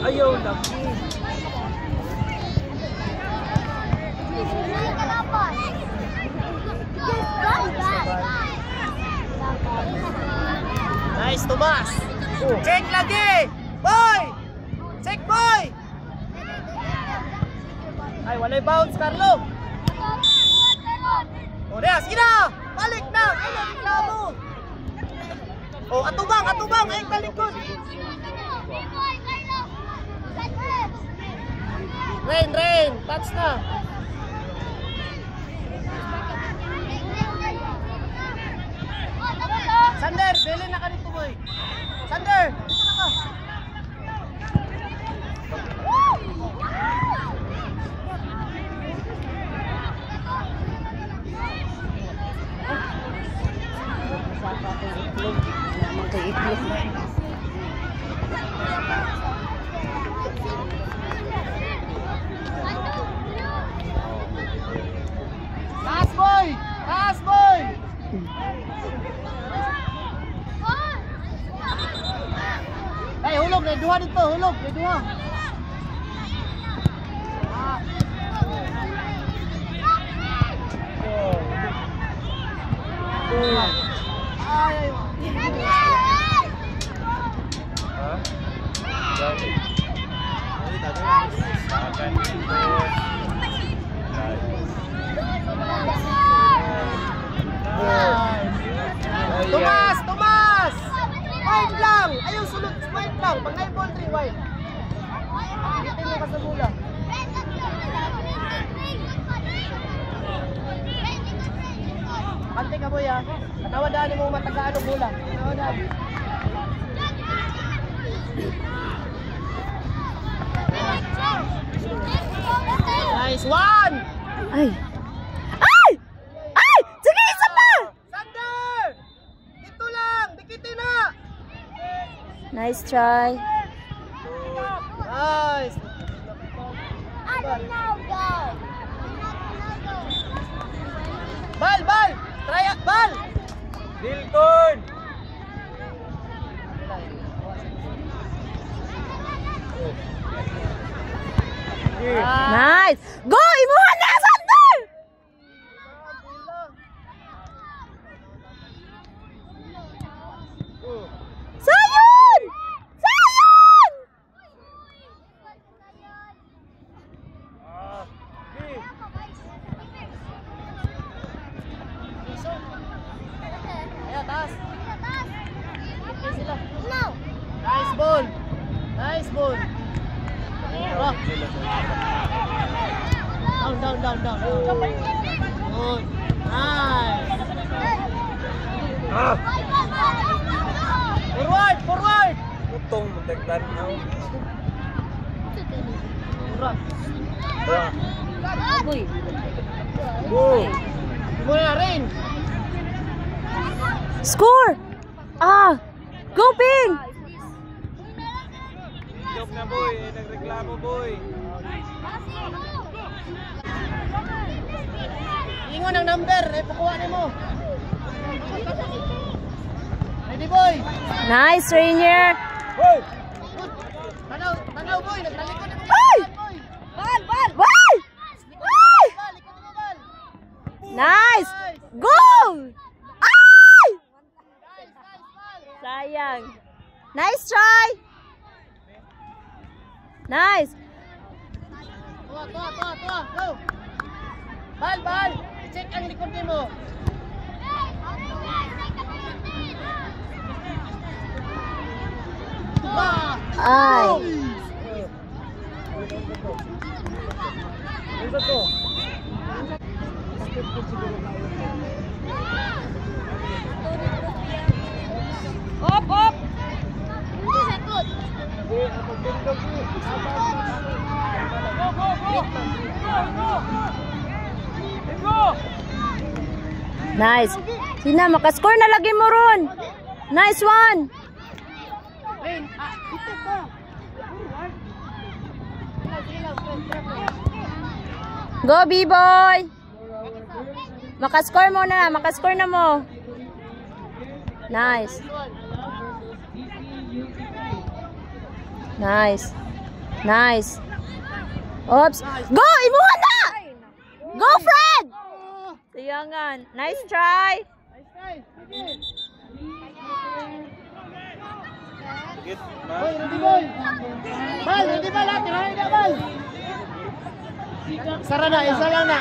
Ayaw, laki. Nice, Tomas. Check lagi. Boy! Check, boy! Ay, walay bounce, Carlo. O, Rea, sige na. Balik na. Ay, reklamo. O, atubang. Ay, talikod. Rain. Touch na. Sander, bili na ka dito, boy. Sander, dito na ka. Taas, boy! Hey, hulog, may duha dito, hulog, may duha. Tomas! Wide lang! Ayaw sulot, wide lang. Pag 9 ball 3, wide. Bitin mo ka sa mula. Pante ka, boy, ha? Katawadaan mo matagaan ng mula. Katawadaan. Nice one! Ay! Sige, isa pa! Sander! Ito lang! Dikitin na! Nice try. Nice! I don't know, go! Bal! Try at bal! Dilton! Nice! Go! Imuhan na, Sander! Sayon! Ayan, taas! No! Nice ball! Nice ball! Rock! Down! Good! Nice! Forward! Utong matektan mo. Forward! Uy! Go! Muna rin! Score! Go, Ping! Joke na, boy! Nagreklamo, boy! Ingon ang number! Pakuha na mo! Ready, boy! Nice, Rainier! Boy! Tanaw, boy! Nagtalikod na mo! Ay! Boy! Bal! Ay! Likod mo, bal! Nice! Goal! Ay! Nice, Sayang. Nice try! Nice! Tuwa! Go! Bal! I-check ang likod mo! Ay! Ano to? Op! Nice! Sina, makascore na lagi mo ron! Nice one! Ito pa! Go, B-boy! Makascore mo na! Makascore na mo! Nice! Nice. Nice. Oops. Go! Imuha na! Go, Fred! Sayangan. Nice try. Nice try. Sige. Git, Boy, ready boy. Bal, ready bal. Tirahin na bal. Sara na, isa lang na.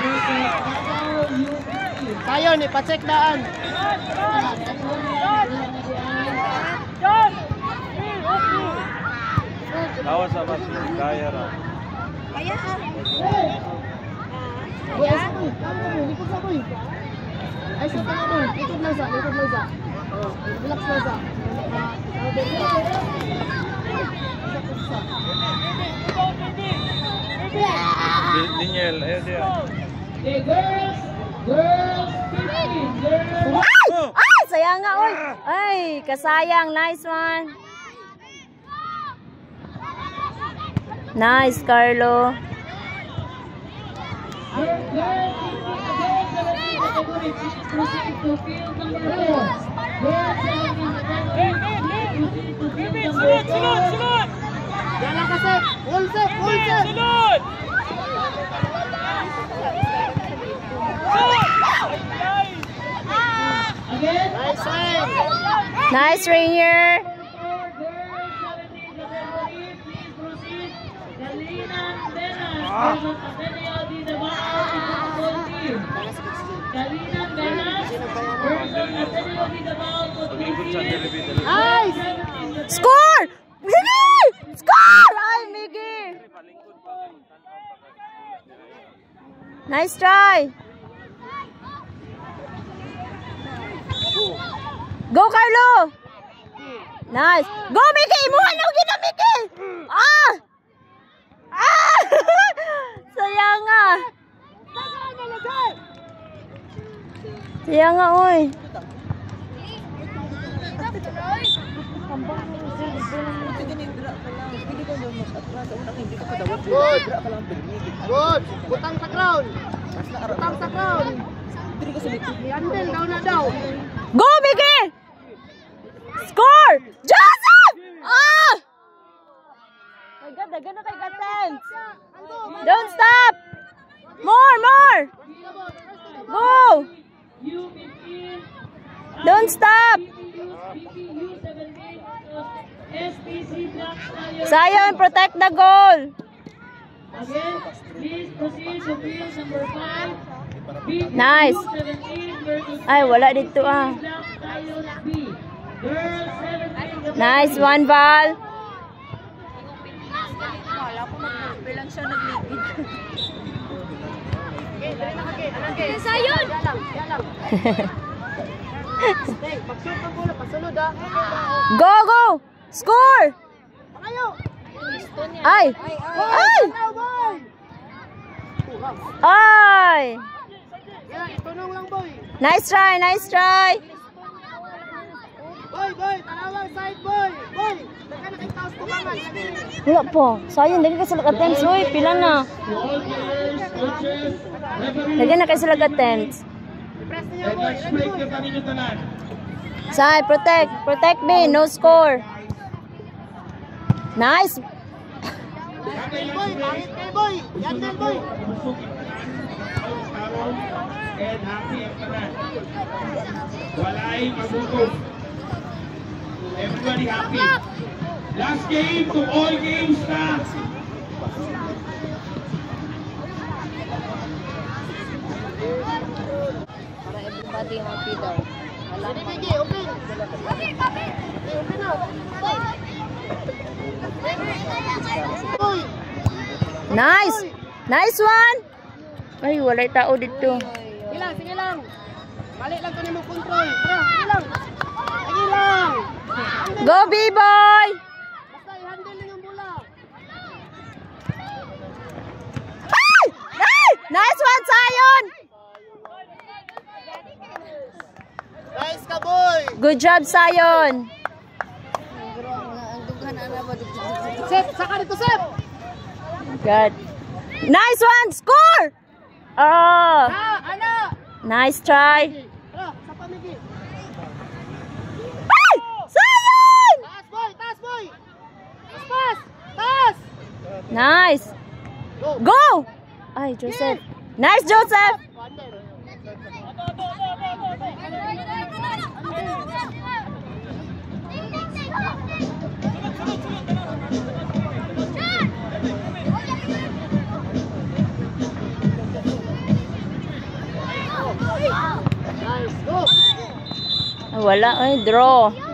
Tayo ni pa-check daan. lawas apa sih? Kaya ra. Boy, isa boy. Likod sa boy. Ay, sa tanga boy. Likod lang sa, likod lang sa. Relax lang sa. Diniel, ayo dia. Ay! Ay! Sayang nga, oy! Ay, kasayang. Nice one. Nice, Carlo. Jalan ka set. Full set, full set. Nice one. Nice, Rainier. Pag-ikot sa television. Nice. Score! Miggy! Score! Ay, Miggy! Nice try! Go, Carlo! Nice! Go, Miggy! Imuha na gina, Miggy! Ah! Ah! Sayang nga! Sayang nga, oy! Good. Good. Butang sa ground. Butang sa ground. Handle daw na daw. Go, Miggy! Score! Joseph! Ah! My God, dagan na kay Katens. Don't stop! More, more! Go! Don't stop! Zion, protect the goal! Again, please proceed to field number 5. Nice! Ay, wala dito ah. Nice one, Val! Zion! Pag-shoot ang bola, pasunod ah. Go, go! Score! Ayaw. Ay! Ay! Boy. Ay! Yeah, itunong lang boy. Nice try, nice try! Boy, boy, tanawang side boy. Boy, dagan na kay taos tumangan. Wala po. Sayang, daghan ka sila ka-tents. Uy, pila na. Daghan na kayo sila ka-tents. Press niyo boy. Ready boy. Sai, protect. Protect me. No score. Nice. Boy, pangit kay boy. Yandel boy. And happy ang kanan. Walay magugong. Everybody happy. Last game to all games na. Para everybody happy daw. Ready, Biggie, open. Open na. Boy. Nice. Nice one. Ay, walay tao dito. Sige lang, sige lang. Balik lang ko mo control. Tara, sige lang. Sige lang. Go, B-boy. Basta i-handle lang ang bola. Ay! Ay! Nice one, Zion. Nice ka, boy. Good job, Zion. Sep, saka dito, Sep. Good. Nice one. Score. Oh. Ano? Nice try. Tara, sa pamigi. Ay! Zion! Taas, boy. Taas, boy. Taas, pass. Nice. Go. Go! Ay, Joseph. Nice, Joseph. Nice. Go. Ay, wala. Ay, draw.